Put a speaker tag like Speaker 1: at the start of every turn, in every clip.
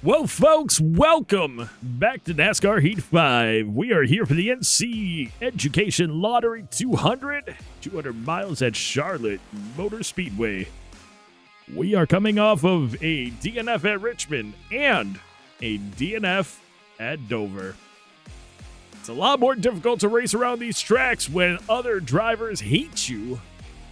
Speaker 1: Well, folks, welcome back to NASCAR Heat 5. We are here for the NC Education Lottery 200 miles at Charlotte Motor Speedway. We are coming off of a DNF at Richmond and a DNF at Dover. It's a lot more difficult to race around these tracks when other drivers hate you,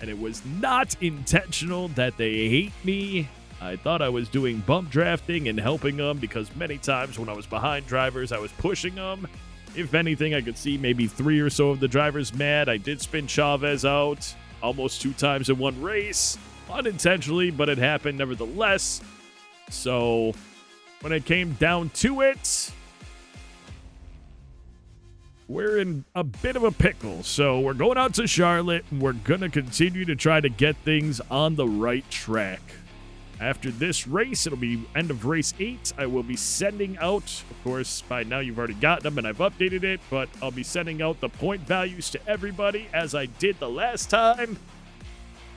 Speaker 1: and it was not intentional that they hate me. I thought I was doing bump drafting and helping them because many times when I was behind drivers, I was pushing them. If anything, I could see maybe 3 or so of the drivers mad. I did spin Chavez out almost 2 times in one race, unintentionally, but it happened nevertheless. So when it came down to it, we're in a bit of a pickle. So we're going out to Charlotte, and we're going to continue to try to get things on the right track. After this race, it'll be end of race 8. I will be sending out, of course, by now you've already gotten them and I've updated it, but I'll be sending out the point values to everybody as I did the last time.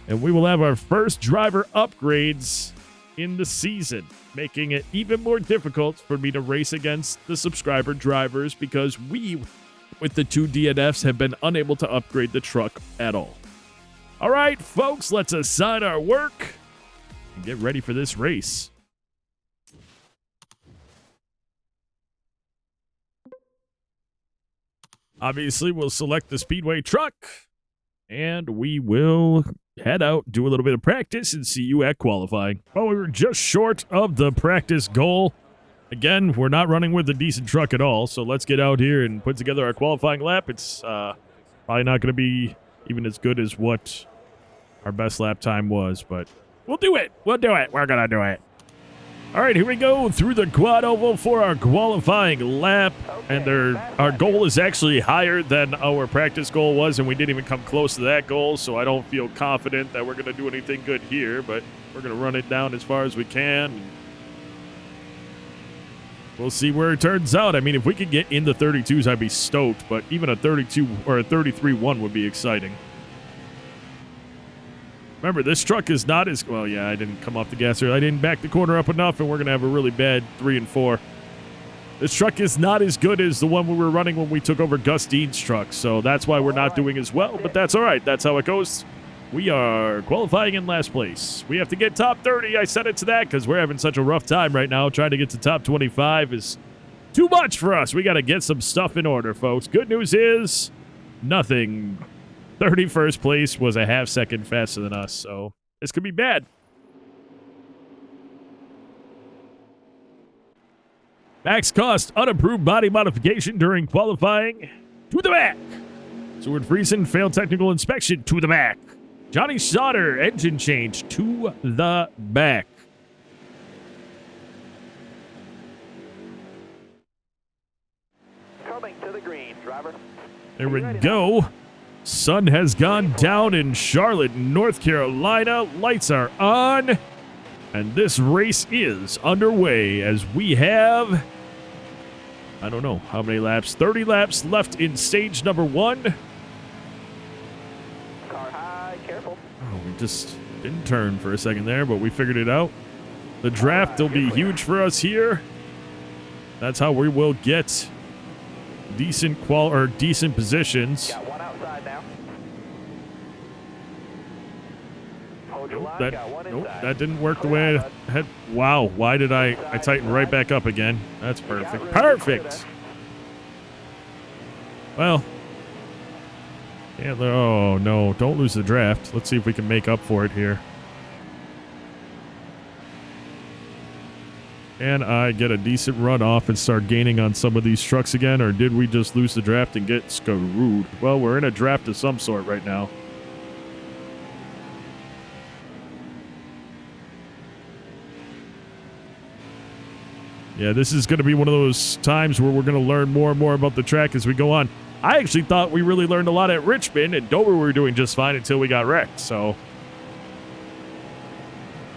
Speaker 1: And we will have our first driver upgrades in the season, making it even more difficult for me to race against the subscriber drivers because we, with the 2 DNFs, have been unable to upgrade the truck at all. All right, folks, let's assign our work and get ready for this race. Obviously, we'll select the Speedway truck, and we will head out, do a little bit of practice, and see you at qualifying. Well, we were just short of the practice goal. Again, we're not running with a decent truck at all, so let's get out here and put together our qualifying lap. It's probably not going to be even as good as what our best lap time was, but we'll do it. We'll do it. We're going to do it. All right, here we go through the quad oval for our qualifying lap. And our goal is actually higher than our practice goal was, and we didn't even come close to that goal, so I don't feel confident that we're going to do anything good here, but we're going to run it down as far as we can. We'll see where it turns out. I mean, if we could get in the 32s, I'd be stoked, but even a 32 or a 33-1 would be exciting. Remember, this truck is not as... Well, yeah, I didn't come off the gas here. I didn't back the corner up enough, and we're going to have a really bad 3 and 4. This truck is not as good as the one we were running when we took over Gus Dean's truck, so that's why we're not doing as well, but that's all right. That's how it goes. We are qualifying in last place. We have to get top 30. I set it to that because we're having such a rough time right now. Trying to get to top 25 is too much for us. We got to get some stuff in order, folks. Good news is nothing. 31st place was a half second faster than us, so this could be bad. Max cost unapproved body modification during qualifying to the back. Seward Friesen failed technical inspection to the back. Johnny Sauter engine change to the back.
Speaker 2: Coming to the green, driver.
Speaker 1: There we go. Sun has gone down in Charlotte, North Carolina. Lights are on. And this race is underway as we have, I don't know how many laps, 30 laps left in stage number 1.
Speaker 2: Car high, careful.
Speaker 1: Oh, we just didn't turn for a second there, but we figured it out. The draft will be huge for us here. That's how we will get decent positions.
Speaker 2: Got one outside now. Hold your line, got one inside.
Speaker 1: That didn't work the way I had. Wow, why did I tighten right back up again? That's perfect. Perfect. Well, yeah, oh no, don't lose the draft. Let's see if we can make up for it here. Can I get a decent run off and start gaining on some of these trucks again, or did we just lose the draft and get screwed? Well, we're in a draft of some sort right now. Yeah, this is going to be one of those times where we're going to learn more and more about the track as we go on. I actually thought we really learned a lot at Richmond, and Dover we were doing just fine until we got wrecked, so...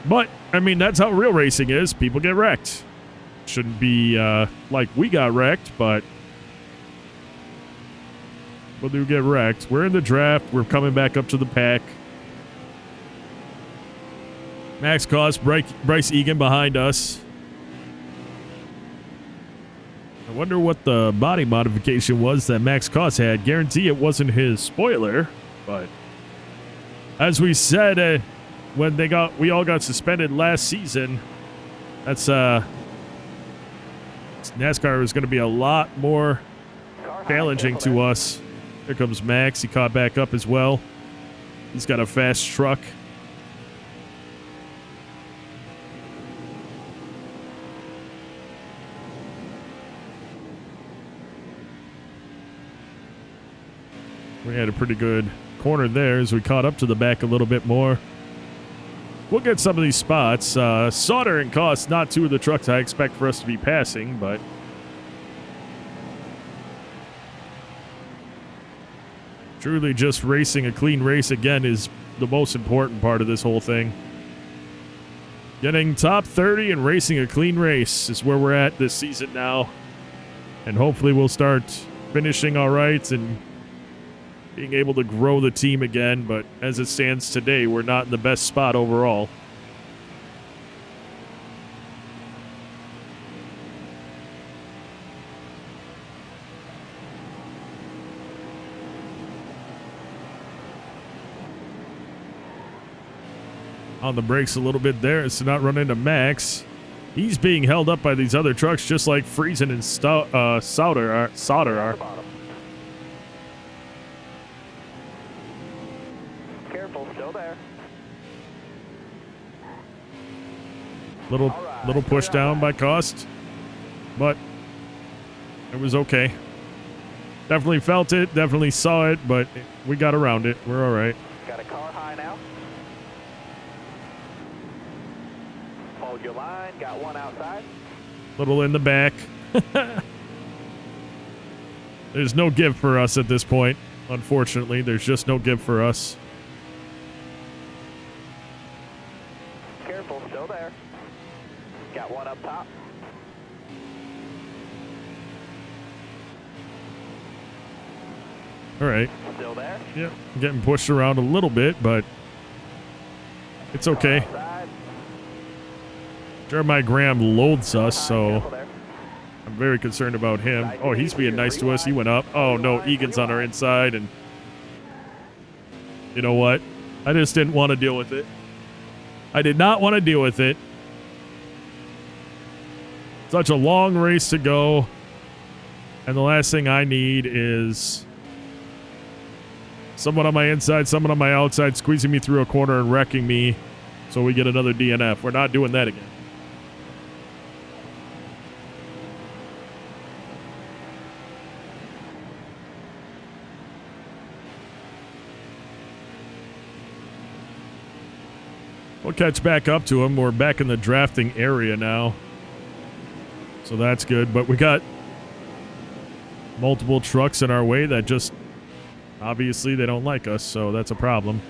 Speaker 1: But, I mean, that's how real racing is. People get wrecked. Shouldn't be like we got wrecked, but we'll do get wrecked. We're in the draft. We're coming back up to the pack. Max Cost, Bryce Egan behind us. I wonder what the body modification was that Max Koss had. Guarantee it wasn't his spoiler, but as we said when we all got suspended last season, that's NASCAR was going to be a lot more challenging to us. Here comes Max. He caught back up as well. He's got a fast truck. We had a pretty good corner there as we caught up to the back a little bit more. We'll get some of these spots. Sauter and Koss, not two of the trucks I expect for us to be passing, but truly just racing a clean race again is the most important part of this whole thing. Getting top 30 and racing a clean race is where we're at this season now. And hopefully we'll start finishing all right and being able to grow the team again. But as it stands today, we're not in the best spot overall. On the brakes a little bit there to not run into Max. He's being held up by these other trucks just like Friesen and Sauter are.
Speaker 2: Careful, still there.
Speaker 1: Little push down by Koss, but it was okay. Definitely felt it, definitely saw it, but we got around it. We're all right.
Speaker 2: Got a car high now. Hold your line. Got one outside.
Speaker 1: Little in the back. There's no give for us at this point. Unfortunately, there's just no give for us.
Speaker 2: Careful, still there. Got one up top.
Speaker 1: All right.
Speaker 2: Still there.
Speaker 1: Yep. Getting pushed around a little bit, but it's okay. Jeremiah Graham loathes us, so I'm very concerned about him. Oh, he's being nice to us. He went up. Oh, no, Egan's on our inside, and you know what? I just didn't want to deal with it. I did not want to deal with it. Such a long race to go, and the last thing I need is someone on my inside, someone on my outside squeezing me through a corner and wrecking me so we get another DNF. We're not doing that again. We'll catch back up to him. We're back in the drafting area now, so that's good. But we got multiple trucks in our way that just obviously they don't like us, so that's a problem.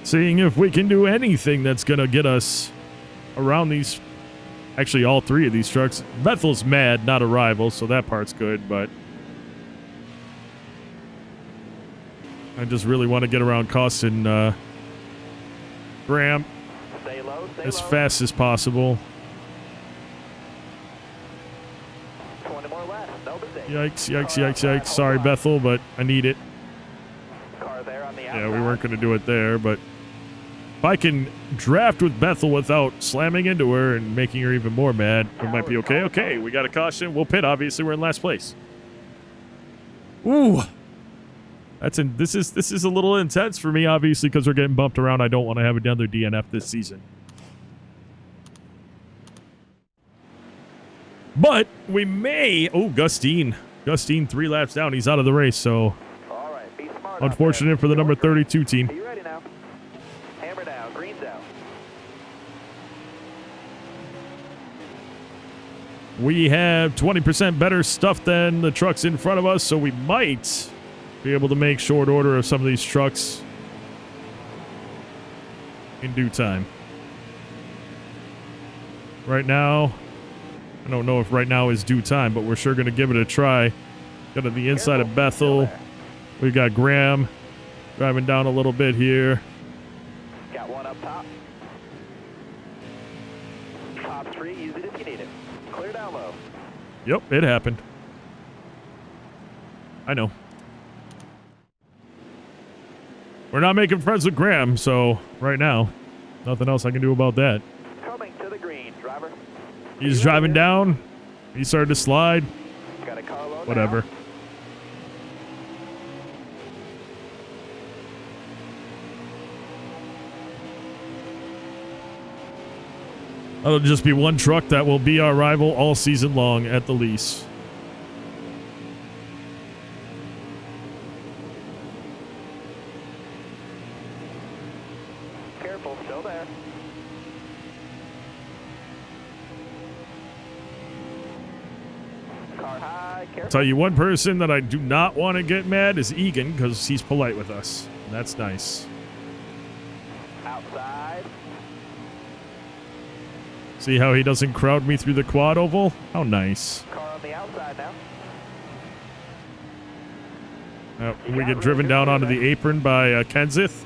Speaker 1: Seeing if we can do anything that's going to get us around these, actually all three of these trucks. Bethel's mad, not a rival, so that part's good, but I just really want to get around Koss and Graham as fast as possible.
Speaker 2: 20 more laps. No mistake.
Speaker 1: Yikes, yikes, yikes, yikes. Sorry, Bethel, but I need it.
Speaker 2: Car there on the outside.
Speaker 1: Yeah, we weren't going to do it there, but if I can draft with Bethel without slamming into her and making her even more mad, it might be okay. Okay, we got a caution. We'll pit. Obviously, we're in last place. Ooh. This is a little intense for me, obviously, because we're getting bumped around. I don't want to have another DNF this season. But we may... Oh, Gustine. Gustine 3 laps down. He's out of the race, so...
Speaker 2: All right, be smart.
Speaker 1: Unfortunate for the number 32 team.
Speaker 2: Are you ready now? Hammer down, green's out.
Speaker 1: We have 20% better stuff than the trucks in front of us, so we might be able to make short order of some of these trucks in due time. right now. I don't know if right now is due time, but we're sure going to give it a try. Got to the inside of Bethel. We got Graham driving down a little bit here.
Speaker 2: Got one up top. Top 3, use it if you need it. Clear down low.
Speaker 1: Yep, it happened. I know. We're not making friends with Graham, so right now, nothing else I can do about that.
Speaker 2: Coming to the green, driver.
Speaker 1: He's driving down. He started to slide.
Speaker 2: Got a car low
Speaker 1: Whatever.
Speaker 2: now.
Speaker 1: That'll just be one truck that will be our rival all season long at the least.
Speaker 2: Careful, still there. Car high, careful.
Speaker 1: Tell you one person that I do not want to get mad is Egan because he's polite with us. And that's nice.
Speaker 2: Outside.
Speaker 1: See how he doesn't crowd me through the quad oval? How nice.
Speaker 2: Car on the outside now.
Speaker 1: We get driven down onto the apron by Kenseth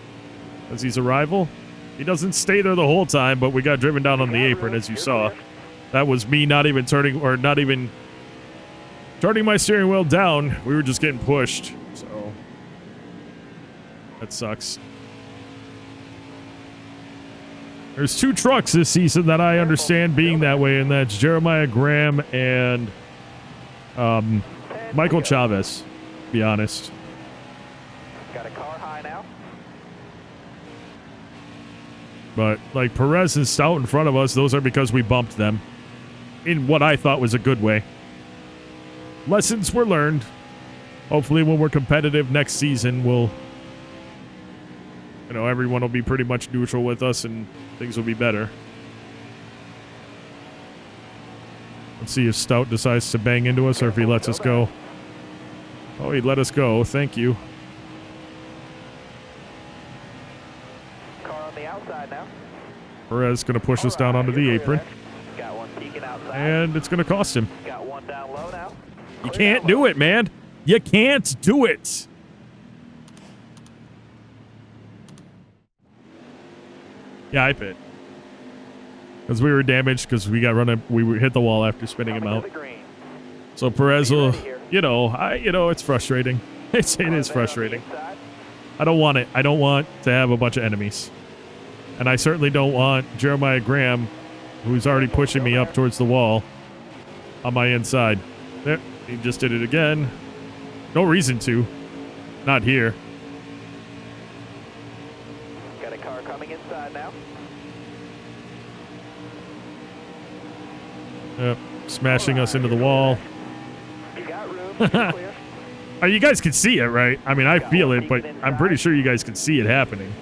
Speaker 1: as he's a rival. He doesn't stay there the whole time, but we got driven down on the apron as you saw. That was me not even turning my steering wheel down. We were just getting pushed. So that sucks. There's 2 trucks this season that I understand being that way, and that's Jeremiah Graham and Michael Chavez, to be honest.
Speaker 2: Got a car high now.
Speaker 1: But like Perez and Stout in front of us, those are because we bumped them in what I thought was a good way. Lessons were learned. Hopefully when we're competitive next season, everyone will be pretty much neutral with us and things will be better. Let's see if Stout decides to bang into us or if he lets us go. Oh, he let us go. Thank you.
Speaker 2: Car on the outside now.
Speaker 1: Perez going to push us down onto the apron.
Speaker 2: Got one peeking outside.
Speaker 1: And it's going to cost him.
Speaker 2: Got one down low now.
Speaker 1: You can't do it, man. You can't do it. Yeah, I pit. Because we were damaged because we hit the wall after spinning him out. So Perez will, it's frustrating. It is frustrating. I don't want it. I don't want to have a bunch of enemies. And I certainly don't want Jeremiah Graham, who's already pushing me up towards the wall, on my inside. There, he just did it again. No reason to. Not here.
Speaker 2: Got a car coming inside now.
Speaker 1: Yep, smashing us into the wall.
Speaker 2: You got room. You're clear.
Speaker 1: You guys can see it, right? I mean, I feel it, but I'm pretty sure you guys can see it happening.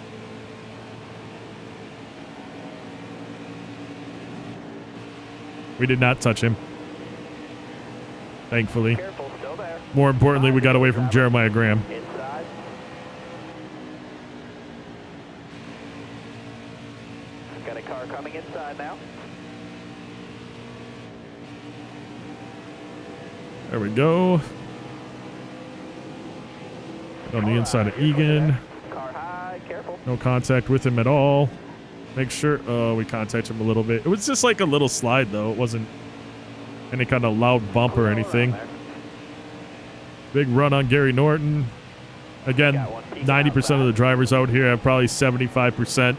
Speaker 1: We did not touch him. Thankfully.
Speaker 2: Careful, still there.
Speaker 1: More importantly, we got away from Jeremiah Graham.
Speaker 2: Inside. Got a car coming inside now.
Speaker 1: There we go. On the inside of Egan.
Speaker 2: Car high, careful.
Speaker 1: No contact with him at all. Make sure, we contact him a little bit. It was just like a little slide though. It wasn't any kind of loud bump or anything. Big run on Gary Norton. Again, 90% of the drivers out here have probably 75%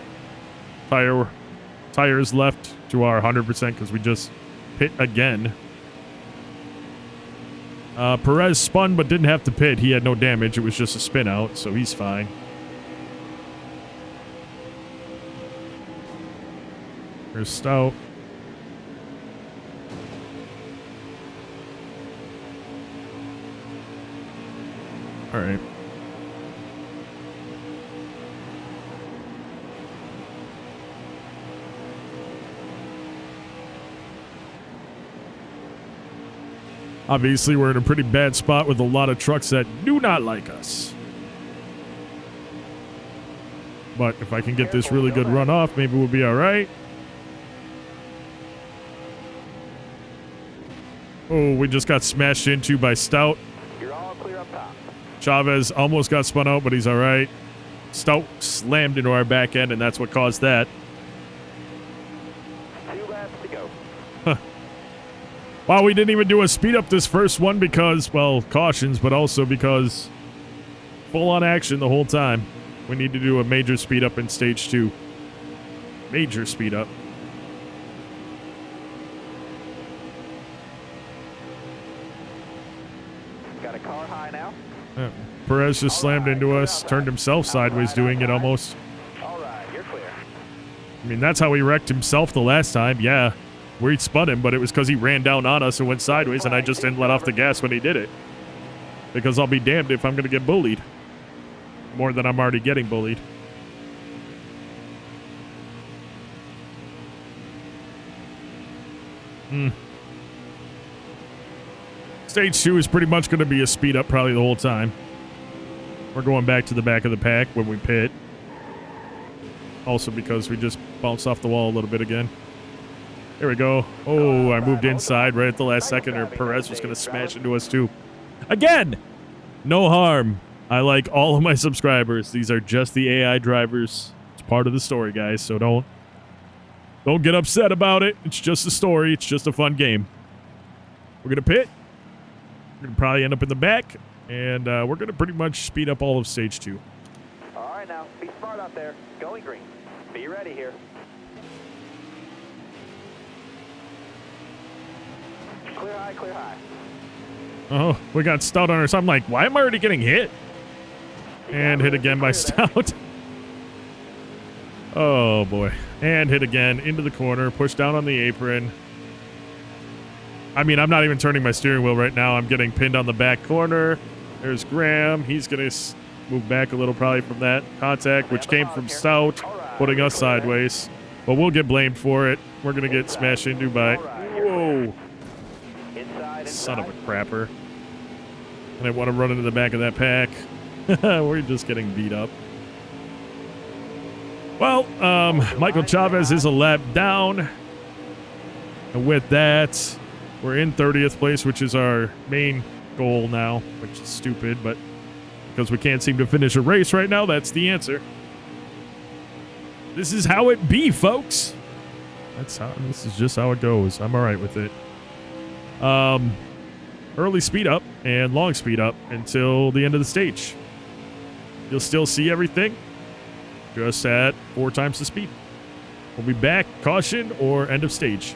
Speaker 1: tires left to our 100% because we just pit again. Perez spun but didn't have to pit. He had no damage. It was just a spin out, so he's fine. There's Stout. All right. Obviously, we're in a pretty bad spot with a lot of trucks that do not like us. But if I can get this really good run off, maybe we'll be all right. Oh, we just got smashed into by Stout.
Speaker 2: You're all clear up top.
Speaker 1: Chavez almost got spun out, but he's all right. Stout slammed into our back end, and that's what caused that.
Speaker 2: 2 laps to go.
Speaker 1: Wow, we didn't even do a speed up this first one because, well, cautions, but also because full on action the whole time. We need to do a major speed up in stage 2. Major speed up.
Speaker 2: Got a car high now.
Speaker 1: Perez just slammed into us, turned himself sideways doing it almost.
Speaker 2: All right, you're clear.
Speaker 1: I mean, that's how he wrecked himself the last time. Yeah, we spun him, but it was because he ran down on us and went sideways, and I just didn't let off the gas when he did it. Because I'll be damned if I'm going to get bullied. More than I'm already getting bullied. Stage 2 is pretty much going to be a speed up probably the whole time. We're going back to the back of the pack when we pit. Also because we just bounced off the wall a little bit again. There we go. Oh, I moved inside right at the last second, or Perez was going to smash into us too. Again, no harm. I like all of my subscribers. These are just the AI drivers. It's part of the story, guys, so don't get upset about it. It's just a story. It's just a fun game. We're going to pit. We're going to probably end up in the back, and we're going to pretty much speed up all of stage 2.
Speaker 2: All right, now, be smart out there. Going green. Be ready here. Clear high, clear high.
Speaker 1: Oh, we got Stout on us. I'm like, why am I already getting hit? And hit again by Stout. Oh, boy. And hit again into the corner. Push down on the apron. I mean, I'm not even turning my steering wheel right now. I'm getting pinned on the back corner. There's Graham. He's going to move back a little probably from that contact, which came from Stout, putting us sideways. But we'll get blamed for it. We're going to get smashed into by... Whoa. Son of a crapper. I didn't want to run into the back of that pack. We're just getting beat up. Well, Michael Chavez is a lap down. And with that, we're in 30th place, which is our main goal now, which is stupid, but because we can't seem to finish a race right now, that's the answer. This is how it be, folks. This is just how it goes. I'm all right with it. Early speed up and long speed up until the end of the stage. You'll still see everything, just at 4 times the speed. We'll be back, caution, or end of stage.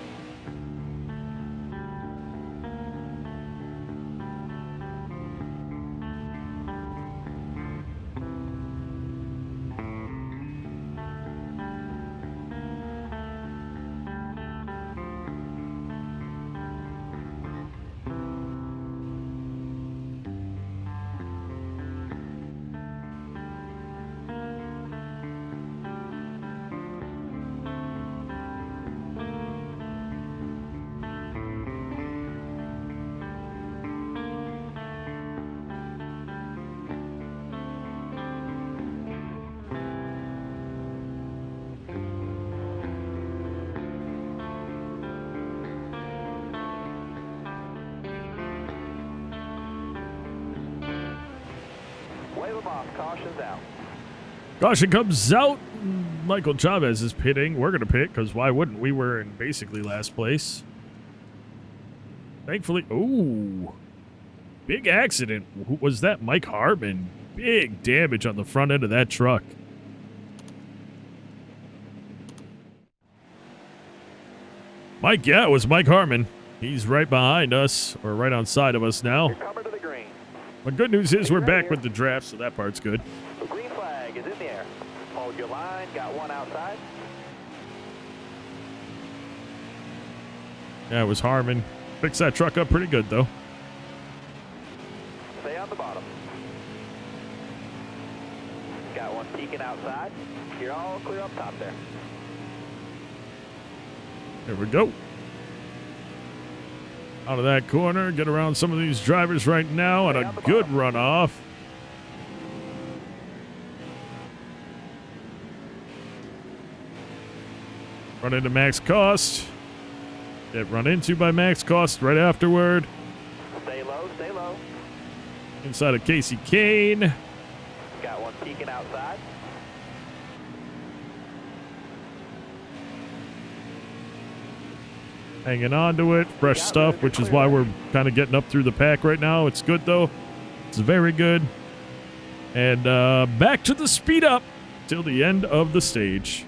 Speaker 2: Caution's out.
Speaker 1: Caution comes out. Michael Chavez is pitting. We're going to pit because why wouldn't we? Were in basically last place. Thankfully. Ooh. Big accident. Who was that? Mike Harmon. Big damage on the front end of that truck. Mike, yeah, it was Mike Harmon. He's right behind us, or right on side of us now.
Speaker 2: You're covered to the green.
Speaker 1: But good news is we're back with the draft, so that part's good.
Speaker 2: The green flag is in the air. Hold your line. Got one outside.
Speaker 1: Yeah, it was Harmon. Fixed that truck up pretty good, though.
Speaker 2: Stay on the bottom. Got one peeking outside. You're all clear up top there.
Speaker 1: There we go. Out of that corner, get around some of these drivers right now, and a good runoff. Run into max cost. Get run into by Max Cost right afterward.
Speaker 2: Stay low, stay low.
Speaker 1: Inside of Casey Kane.
Speaker 2: Got one peeking outside.
Speaker 1: Hanging on to it. Fresh stuff, which is why we're kind of getting up through the pack right now. It's good, though. It's very good. And back to the speed up till the end of the stage.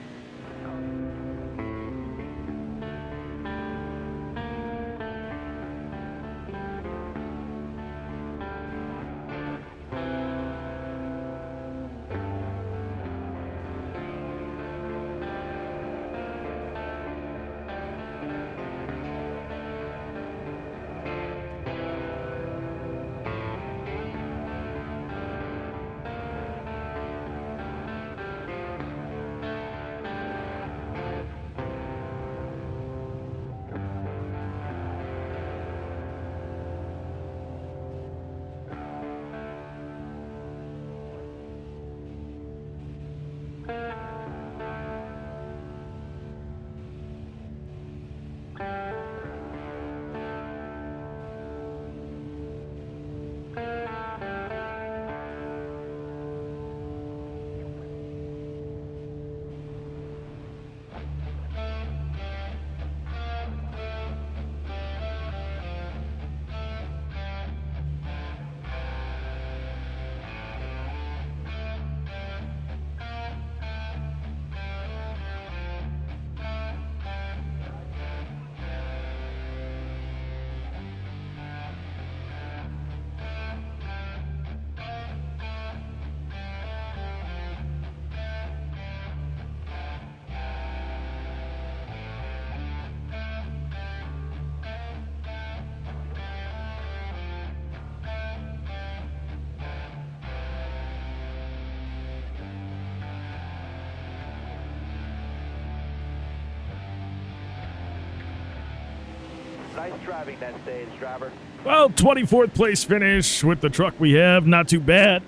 Speaker 2: Nice driving that stage, driver.
Speaker 1: Well, 24th place finish with the truck we have. Not too bad.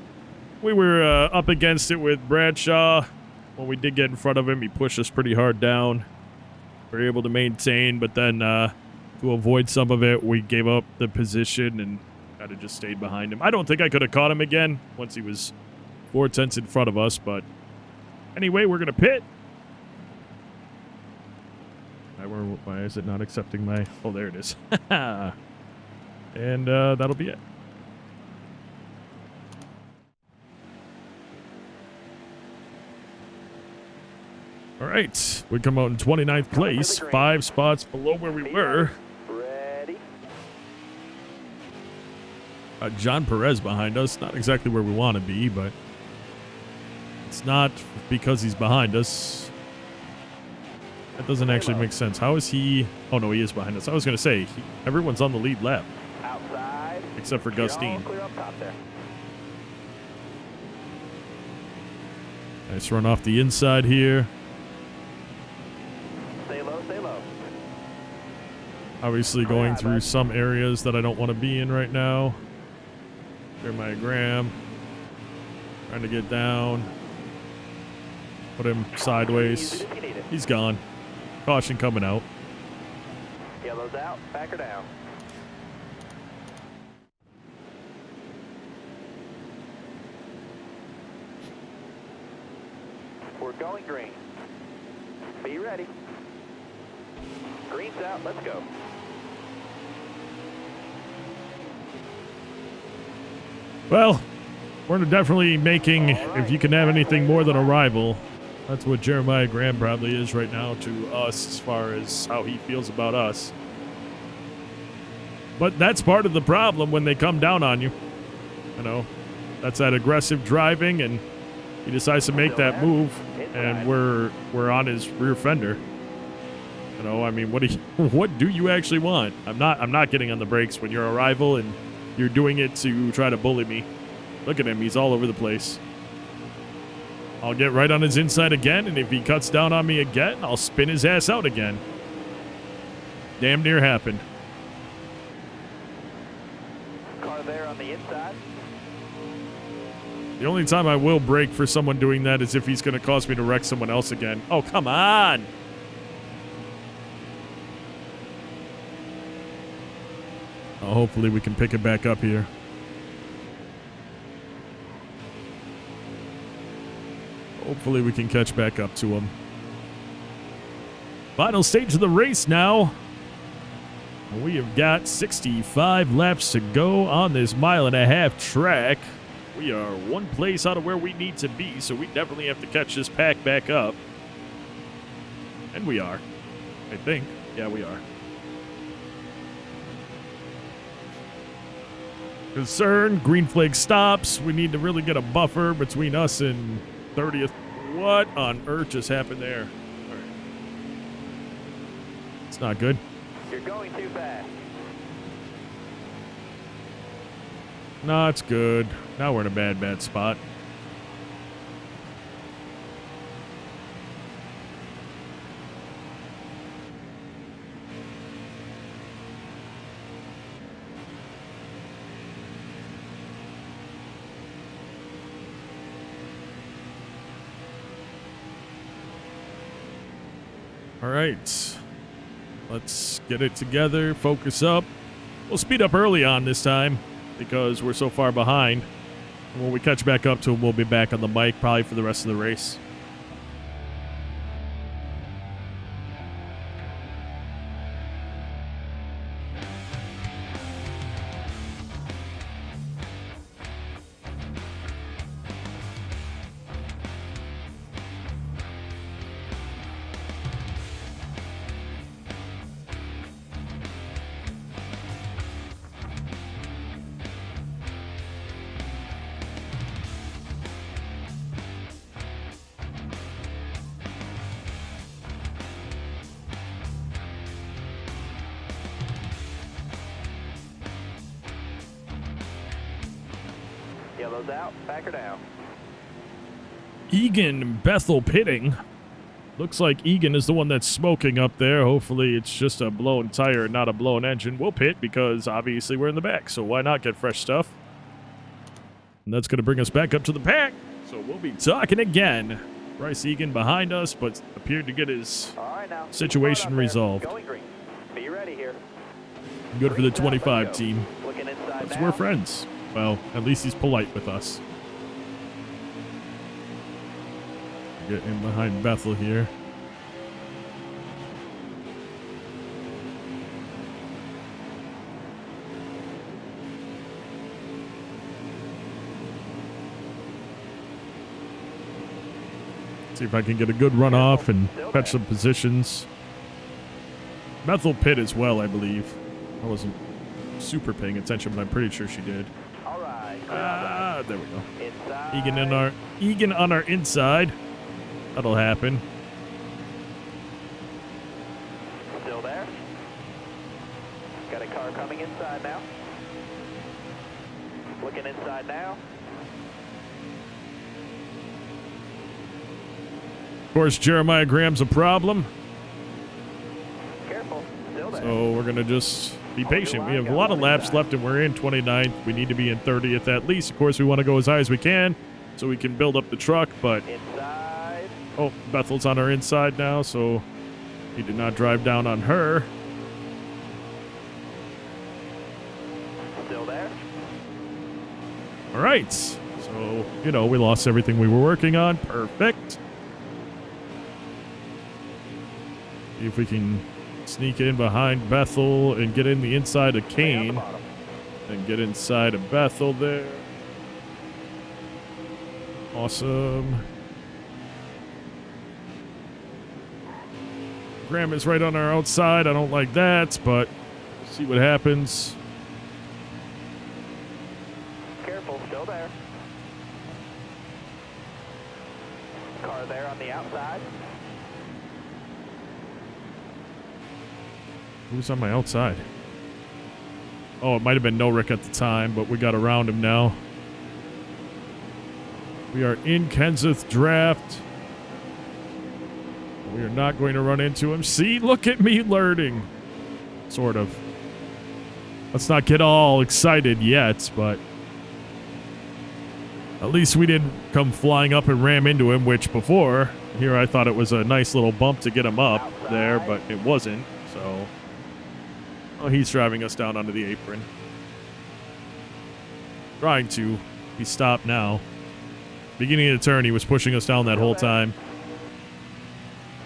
Speaker 1: We were up against it with Bradshaw. When we did get in front of him, he pushed us pretty hard down. We were able to maintain, but then to avoid some of it, we gave up the position and kind of just stayed behind him. I don't think I could have caught him again once he was 4/10 in front of us, but anyway, we're going to pit. Why is it not accepting my... Oh, there it is. And that'll be it. All right. We come out in 29th place, 5 spots below where we were.
Speaker 2: Ready?
Speaker 1: John Perez behind us. Not exactly where we want to be, but it's not because he's behind us. That doesn't actually make sense. How is he... Oh, no, he is behind us. I was going to say, everyone's on the lead lap.
Speaker 2: Outside.
Speaker 1: Except for Gustine.
Speaker 2: Clear up top there.
Speaker 1: Nice run off the inside here.
Speaker 2: Stay low, stay low.
Speaker 1: Obviously going through some areas that I don't want to be in right now. Jeremiah Graham. Trying to get down. Put him sideways. He's gone. Caution coming out.
Speaker 2: Yellow's out. Back her down. We're going green. Be ready. Green's out. Let's go.
Speaker 1: Well, we're definitely making, if you can have anything more than a rival, that's what Jeremiah Graham probably is right now to us as far as how he feels about us. But that's part of the problem when they come down on you. You know, that's that aggressive driving, and he decides to make that move, and we're on his rear fender. You know, I mean, what do you actually want? I'm not getting on the brakes when you're a rival and you're doing it to try to bully me. Look at him, he's all over the place. I'll get right on his inside again, and if he cuts down on me again, I'll spin his ass out again. Damn near happened.
Speaker 2: Car there on the inside.
Speaker 1: The only time I will brake for someone doing that is if he's going to cause me to wreck someone else again. Oh, come on! Hopefully we can pick it back up here. Hopefully we can catch back up to him. Final stage of the race now. We have got 65 laps to go on this 1.5-mile track. We are one place out of where we need to be, so we definitely have to catch this pack back up. And we are. I think. Yeah, we are. Concern, green flag stops. We need to really get a buffer between us and 30th. What on earth just happened there? All right. It's not good.
Speaker 2: You're going too fast.
Speaker 1: No, it's good. Now we're in a bad spot. All right, let's get it together, focus up. We'll speed up early on this time because we're so far behind. And when we catch back up to him, we'll be back on the mic probably for the rest of the race.
Speaker 2: Yellow's out. Back her down.
Speaker 1: Egan Bethel pitting. Looks like Egan is the one that's smoking up there. Hopefully it's just a blown tire, not a blown engine. We'll pit because obviously we're in the back, so why not get fresh stuff? And that's going to bring us back up to the pack. So we'll be talking again. Bryce Egan behind us, but appeared to get his situation resolved.
Speaker 2: Going green. Be ready here.
Speaker 1: Good for the 25 team.
Speaker 2: Looking inside
Speaker 1: Because
Speaker 2: now.
Speaker 1: we're friends. Well, at least he's polite with us. Get in behind Bethel here. See if I can get a good run off and fetch some positions. Bethel pit as well, I believe. I wasn't super paying attention, but I'm pretty sure she did.
Speaker 2: All right.
Speaker 1: There we go.
Speaker 2: Inside.
Speaker 1: Egan on our inside. That'll happen.
Speaker 2: Still there. Got a car coming inside now. Looking inside now.
Speaker 1: Of course, Jeremiah Graham's a problem.
Speaker 2: Careful. Still there.
Speaker 1: So we're going to just be patient. We have a lot of laps left and we're in 29th. We need to be in 30th at least. Of course, we want to go as high as we can so we can build up the truck, but...
Speaker 2: Inside.
Speaker 1: Oh, Bethel's on our inside now, so he did not drive down on her.
Speaker 2: Still there.
Speaker 1: All right. So, you know, we lost everything we were working on. Perfect. See if we can sneak in behind Bethel and get in the inside of Kane. And get inside of Bethel there. Awesome. Graham is right on our outside. I don't like that, but we'll see what happens.
Speaker 2: Careful. Still there. Car there on the outside.
Speaker 1: Who's on my outside? Oh, it might have been Norick at the time, but we got around him now. We are in Kenseth draft. We are not going to run into him. See, look at me learning. Sort of. Let's not get all excited yet, but at least we didn't come flying up and ram into him, which before, here I thought it was a nice little bump to get him up there, but it wasn't, so... Oh, he's driving us down onto the apron. Trying to. He stopped now. Beginning of the turn, he was pushing us down that whole time.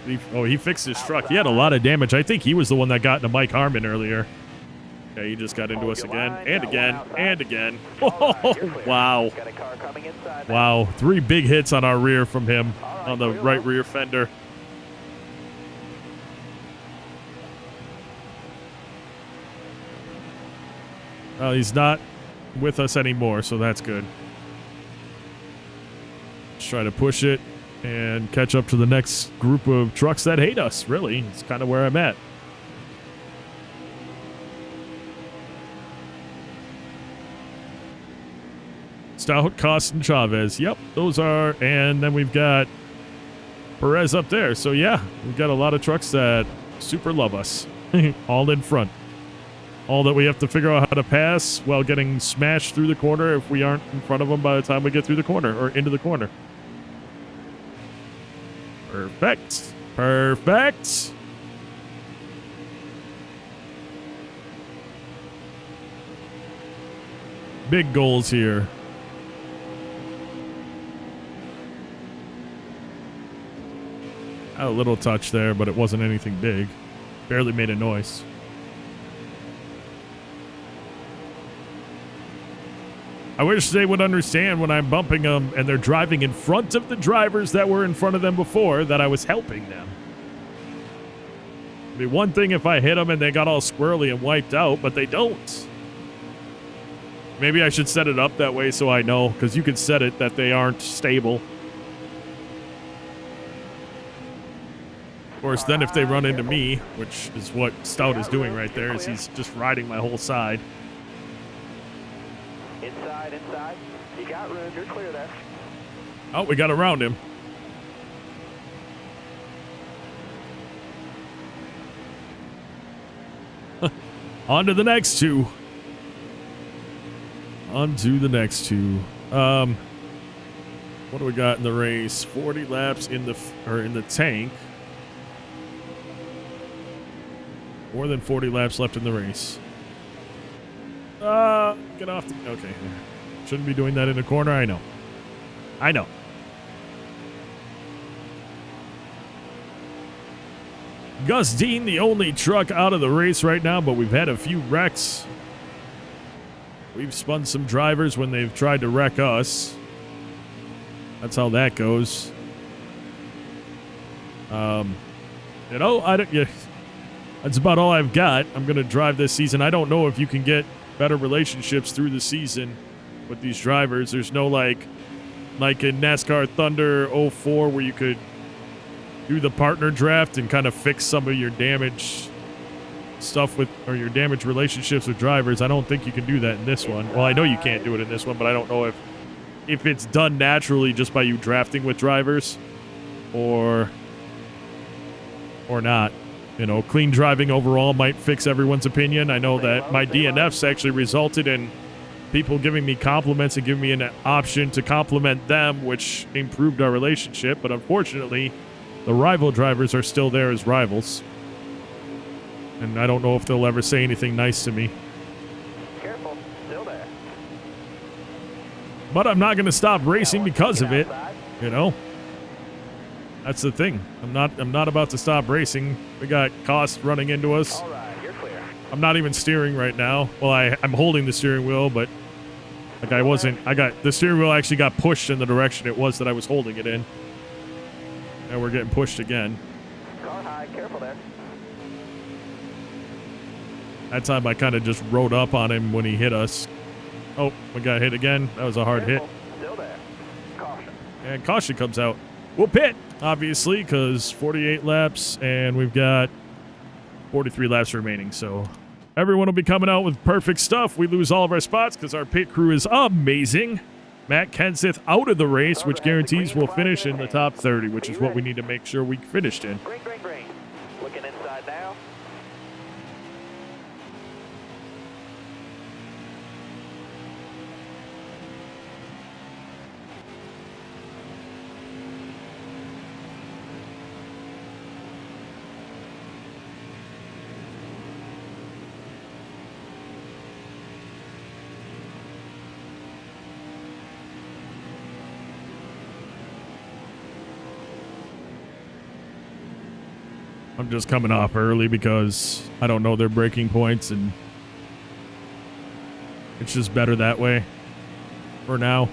Speaker 1: He fixed his truck. He had a lot of damage. I think he was the one that got into Mike Harmon earlier. Okay, he just got into us again, and again, and again. Oh, wow. Wow, 3 big hits on our rear from him on the right rear fender. Well, he's not with us anymore, so that's good. Let's try to push it and catch up to the next group of trucks that hate us, really. It's kind of where I'm at. Stout, Cost, and Chavez. Yep, those are. And then we've got Perez up there. So, yeah, we've got a lot of trucks that super love us. All in front. All that we have to figure out how to pass while getting smashed through the corner if we aren't in front of them by the time we get through the corner or into the corner. Perfect. Perfect. Big goals here. Had a little touch there, but it wasn't anything big. Barely made a noise. I wish they would understand when I'm bumping them and they're driving in front of the drivers that were in front of them before that I was helping them. It'd be one thing if I hit them and they got all squirrely and wiped out, but they don't. Maybe I should set it up that way so I know, because you can set it that they aren't stable. Of course, then if they run into me, which is what Stout is doing right there, is he's just riding my whole side.
Speaker 2: Inside. You got room. You're clear there.
Speaker 1: Oh, we got around him. On to the next two. On to the next two. What do we got in the race? 40 laps in the tank. More than 40 laps left in the race. Get off the... Okay. Shouldn't be doing that in a corner. I know. Gus Dean, the only truck out of the race right now, but we've had a few wrecks. We've spun some drivers when they've tried to wreck us. That's how that goes. That's about all I've got. I'm going to drive this season. I don't know if you can get better relationships through the season with these drivers. There's no like in NASCAR Thunder 04 where you could do the partner draft and kind of fix some of your damaged stuff with, or your damaged relationships with drivers. I don't think you can do that in this one. Well, I know you can't do it in this one, but I don't know if it's done naturally just by you drafting with drivers or not. You know, clean driving overall might fix everyone's opinion. I know that my DNFs actually resulted in people giving me compliments and giving me an option to compliment them, which improved our relationship. But unfortunately, the rival drivers are still there as rivals. And I don't know if they'll ever say anything nice to me.
Speaker 2: Careful, still there.
Speaker 1: But I'm not going to stop racing because of it, you know? That's the thing. I'm not about to stop racing. We got Cost running into us.
Speaker 2: All right, you're clear.
Speaker 1: I'm not even steering right now. Well, I'm holding the steering wheel, but like the steering wheel actually got pushed in the direction it was that I was holding it in. And we're getting pushed again.
Speaker 2: Car high, careful there.
Speaker 1: That time I kind of just rode up on him when he hit us. Oh, we got hit again. That was a hard hit.
Speaker 2: Still there. Caution.
Speaker 1: And caution comes out. We'll pit, obviously, because 48 laps, and we've got 43 laps remaining. So everyone will be coming out with perfect stuff. We lose all of our spots because our pit crew is amazing. Matt Kenseth out of the race, which guarantees we'll finish in the top 30, which is what we need to make sure we finished in.
Speaker 2: Green. Looking inside now.
Speaker 1: I'm just coming off early because I don't know their braking points, and it's just better that way for now.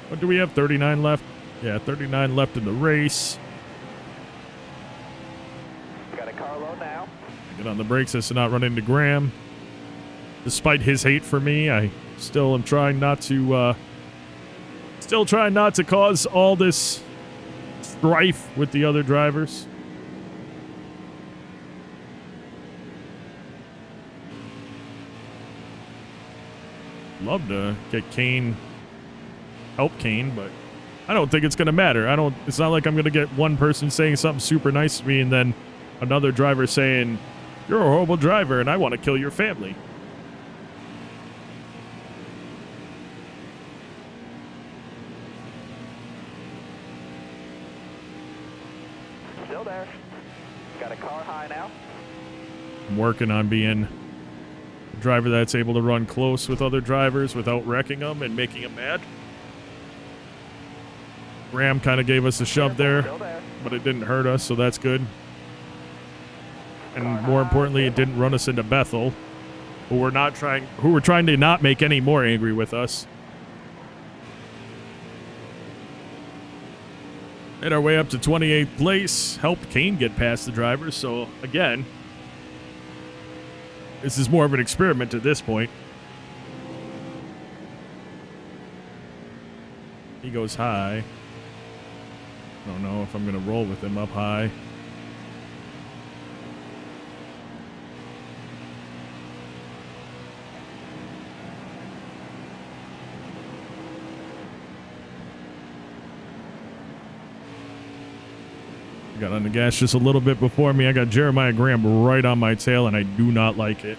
Speaker 1: What do we have? 39 left? Yeah, 39 left in the race.
Speaker 2: Got a car low now.
Speaker 1: Get on the brakes so not run into Graham. Despite his hate for me, I still am trying not to cause all this strife with the other drivers. Love to get Kane, help Kane, but I don't think it's going to matter. It's not like I'm going to get one person saying something super nice to me and then another driver saying, "You're a horrible driver and I want to kill your family."
Speaker 2: Still there. Got a car high now.
Speaker 1: I'm working on being a driver that's able to run close with other drivers without wrecking them and making them mad. Graham kind of gave us a shove there, but it didn't hurt us, so that's good. And more importantly, it didn't run us into Bethel, who were trying to not make any more angry with us. Made our way up to 28th place, helped Kane get past the drivers, so again, this is more of an experiment at this point. He goes high. I don't know if I'm going to roll with him up high. Got on the gas just a little bit before me. I got Jeremiah Graham right on my tail, and I do not like it.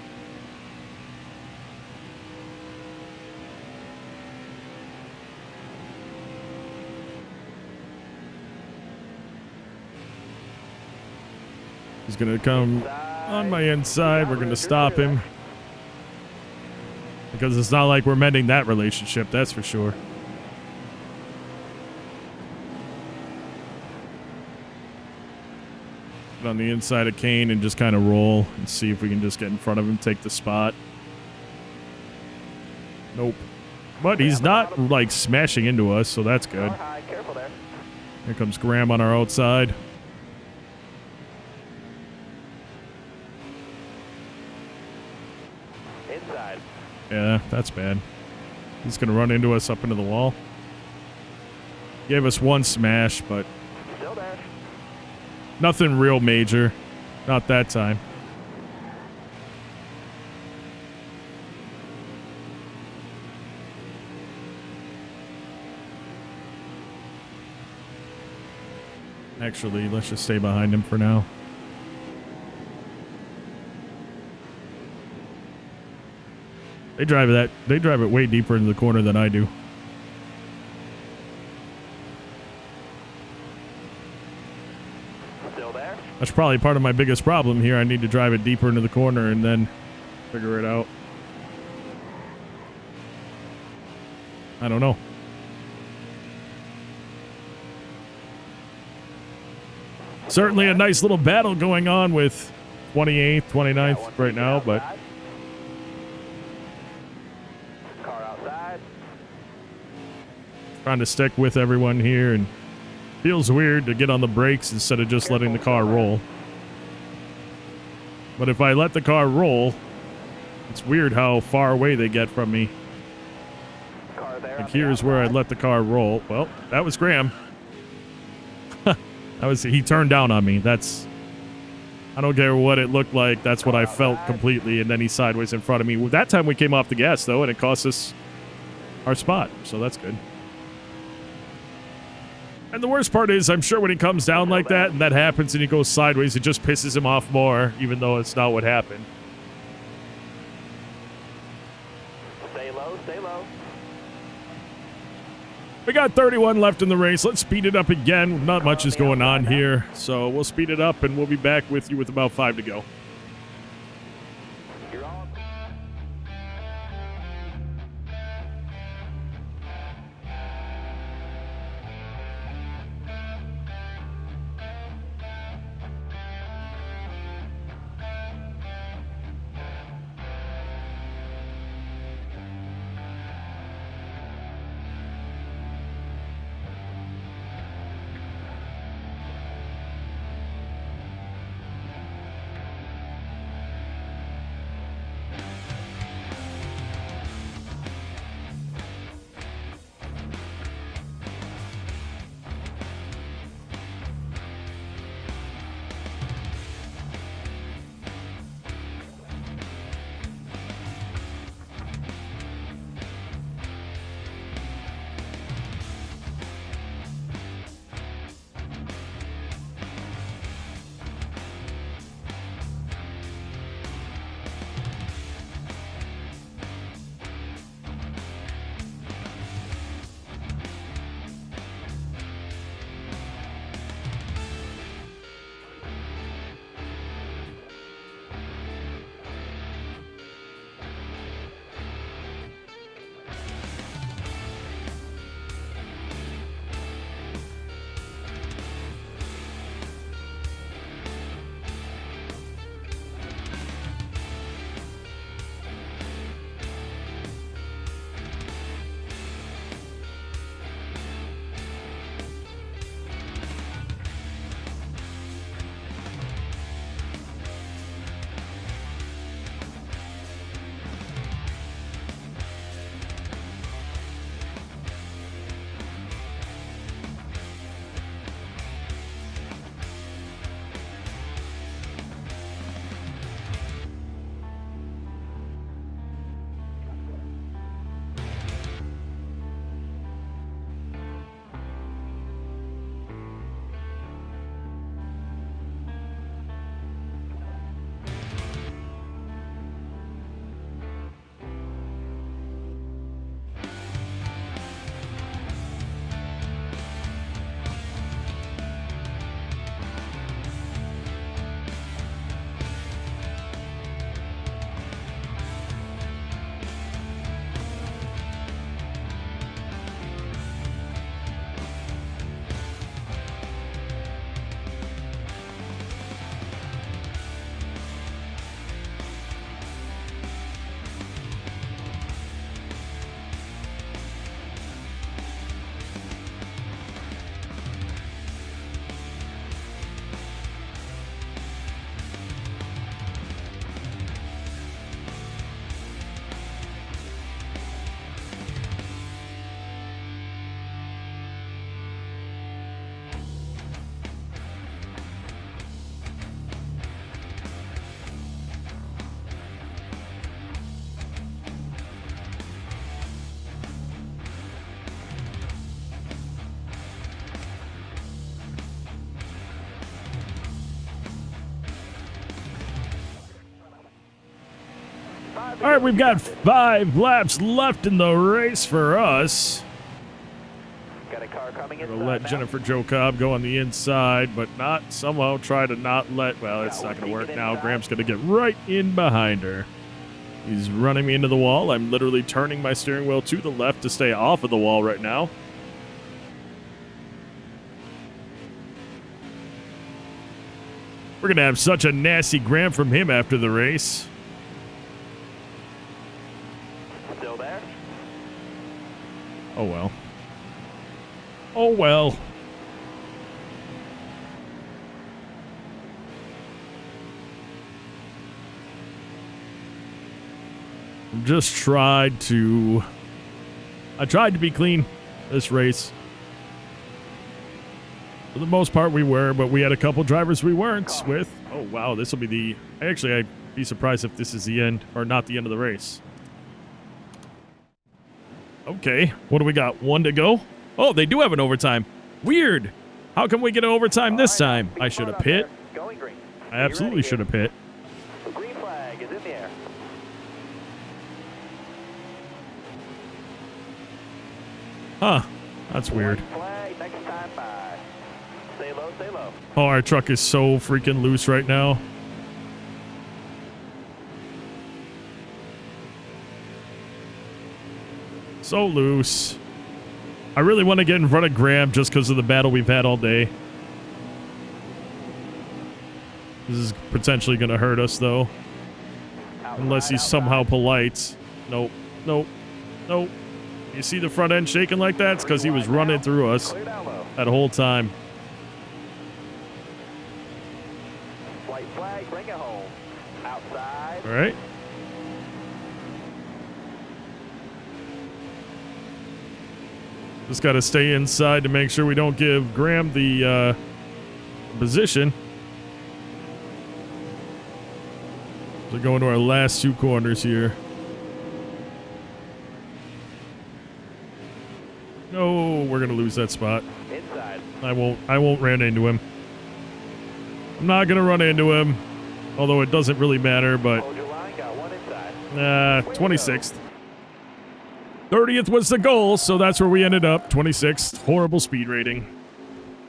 Speaker 1: He's going to come on my inside. We're going to stop him. Because it's not like we're mending that relationship, that's for sure. Get on the inside of Kane and just kind of roll and see if we can just get in front of him, take the spot. Nope. But he's not, like, smashing into us, so that's good.
Speaker 2: Careful there.
Speaker 1: Here comes Graham on our outside.
Speaker 2: Inside.
Speaker 1: Yeah, that's bad. He's going to run into us up into the wall. Gave us one smash, but
Speaker 2: Still there.
Speaker 1: nothing real major. Not that time. Actually, let's just stay behind him for now. They drive it way deeper into the corner than I do.
Speaker 2: Still there.
Speaker 1: That's probably part of my biggest problem here. I need to drive it deeper into the corner and then figure it out. I don't know. Certainly a nice little battle going on with 28th, 29th right now, but
Speaker 2: Car outside.
Speaker 1: trying to stick with everyone here, and feels weird to get on the brakes instead of just letting the car roll. But if I let the car roll, it's weird how far away they get from me.
Speaker 2: Car there.
Speaker 1: Like here's where I let the car roll. Well, that was Graham. He turned down on me. I don't care what it looked like. That's what I felt completely. And then he's sideways in front of me. That time we came off the gas though, and it cost us our spot. So that's good. And the worst part is, I'm sure when he comes down like that and that happens and he goes sideways, it just pisses him off more, even though it's not what happened.
Speaker 2: Stay low. Stay low.
Speaker 1: We got 31 left in the race. Let's speed it up again. Not much is going on here, so we'll speed it up and we'll be back with you with about 5 to go.
Speaker 2: You're on.
Speaker 1: All right, we've got 5 laps left in the race for us.
Speaker 2: Got a car coming in.
Speaker 1: We'll let Jennifer Jo Cobb go on the inside, but not somehow try to not let. Well, it's not going to work now. Graham's going to get right in behind her. He's running me into the wall. I'm literally turning my steering wheel to the left to stay off of the wall right now. We're going to have such a nasty Graham from him after the race.
Speaker 2: Still there?
Speaker 1: Oh, well. Oh, well. I tried to be clean this race. For the most part, we were, but we had a couple drivers we weren't with. Oh, wow, this will be the... Actually, I'd be surprised if this is the end, or not the end of the race. Okay, what do we got? 1 to go? Oh, they do have an overtime. Weird. How come we get an overtime this time? I should have pit.
Speaker 2: Going green.
Speaker 1: I absolutely should have pit.
Speaker 2: The green flag is in the air.
Speaker 1: Huh. That's weird.
Speaker 2: Flag next time by. Stay low, stay low.
Speaker 1: Oh, our truck is so freaking loose right now. So loose. I really want to get in front of Graham just because of the battle we've had all day. This is potentially going to hurt us, though. Unless he's somehow polite. Nope. Nope. Nope. You see the front end shaking like that? It's because he was running through us that whole time.
Speaker 2: White flag, bring it home. Outside.
Speaker 1: All right. Just got to stay inside to make sure we don't give Graham the position. We're going to our last 2 corners here. No, we're going to lose that spot.
Speaker 2: Inside.
Speaker 1: I won't run into him. I'm not going to run into him. Although it doesn't really matter, but...
Speaker 2: Hold your line, got 1 inside.
Speaker 1: 26th. 30th was the goal, so that's where we ended up. 26th. Horrible speed rating.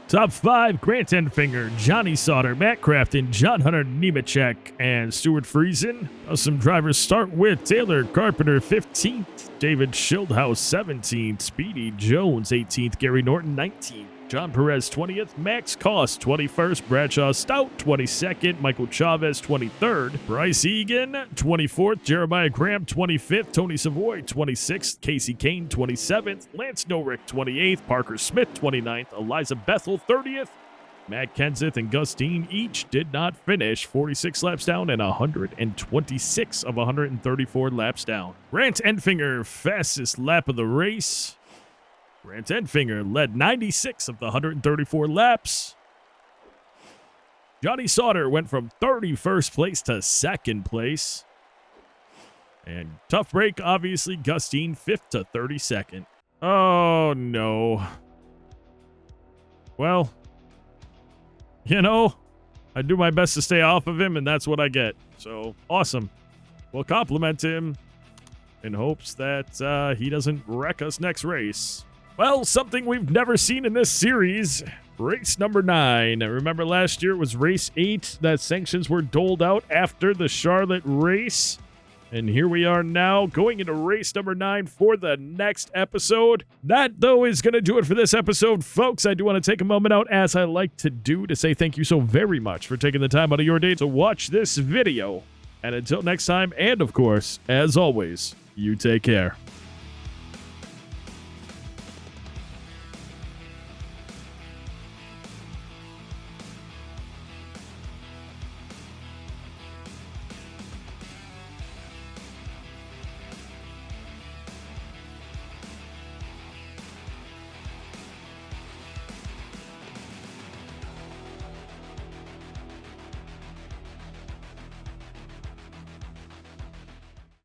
Speaker 1: Top 5, Grant Enfinger, Johnny Sauter, Matt Crafton, John Hunter Nemechek, and Stuart Friesen. Some drivers start with Taylor Carpenter, 15th, David Schildhaus, 17th, Speedy Jones, 18th, Gary Norton, 19th, John Perez, 20th, Max Koss, 21st, Bradshaw Stout, 22nd, Michael Chavez, 23rd, Bryce Egan, 24th, Jeremiah Graham, 25th, Tony Savoy, 26th, Casey Kane, 27th, Lance Norick, 28th, Parker Smith, 29th, Eliza Bethel, 30th, Matt Kenseth and Gus Dean each did not finish, 46 laps down and 126 of 134 laps down. Grant Enfinger, fastest lap of the race. Grant Enfinger led 96 of the 134 laps. Johnny Sauter went from 31st place to 2nd place. And tough break, obviously, Gus Dean, 5th to 32nd. Oh, no. Well, you know, I do my best to stay off of him, and that's what I get. So, awesome. We'll compliment him in hopes that he doesn't wreck us next race. Well, something we've never seen in this series. Race number 9. Remember last year it was race 8 that sanctions were doled out after the Charlotte race. And here we are now going into race number 9 for the next episode. That, though, is going to do it for this episode, folks. I do want to take a moment out, as I like to do, to say thank you so very much for taking the time out of your day to watch this video. And until next time, and of course, as always, you take care.